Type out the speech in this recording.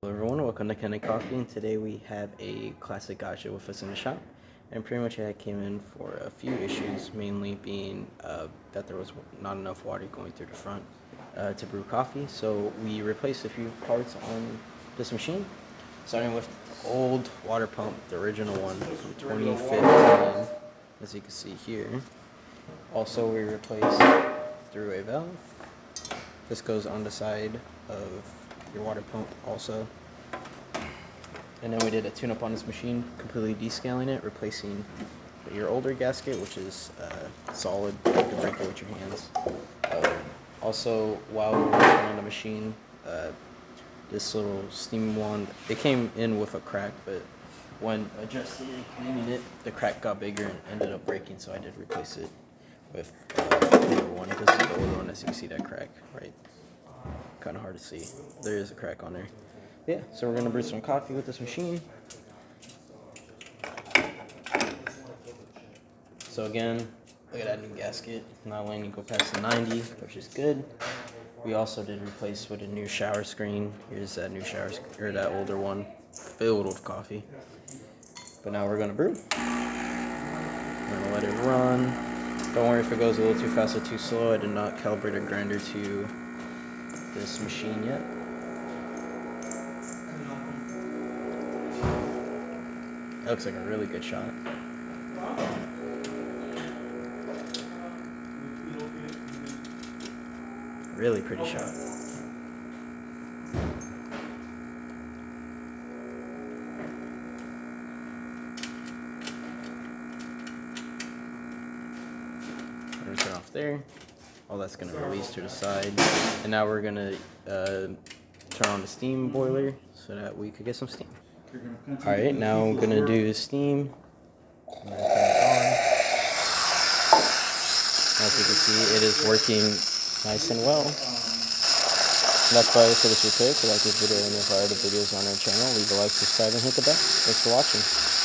Hello everyone, welcome to Kenny Coffee, and today we have a classic Gaggia with us in the shop. And pretty much I came in for a few issues, mainly being that there was not enough water going through the front to brew coffee. So we replaced a few parts on this machine, starting with the old water pump, the original one from 2015, as you can see here. Also we replaced through a valve. This goes on the side of your water pump also. And then we did a tune-up on this machine, completely descaling it, replacing your older gasket, which is solid, you can break it with your hands. Also, while we were working on the machine, this little steam wand, it came in with a crack, but when adjusting and cleaning it, the crack got bigger and ended up breaking, so I did replace it with a newer one. This is the older one, as you can see that crack, right? Kind of hard to see. There is a crack on there. Yeah, so we're gonna brew some coffee with this machine. So again, look at that new gasket. Not letting it go past the 90, which is good. We also did replace with a new shower screen. Here's that new shower screen, or that older one, filled with coffee. But now we're gonna brew. We're gonna let it run. Don't worry if it goes a little too fast or too slow. I did not calibrate a grinder to this machine yet. That looks like a really good shot. Really pretty shot. Turn it off there. All that's going to release to the side. And now we're going to turn on the steam boiler so that we could get some steam. Alright, now I'm going to do steam. I'm going to turn it on. As you can see, it is working nice and well. And that's about it for this repair. If you like this video or any of our other videos on our channel, leave a like, subscribe, and hit the bell. Thanks for watching.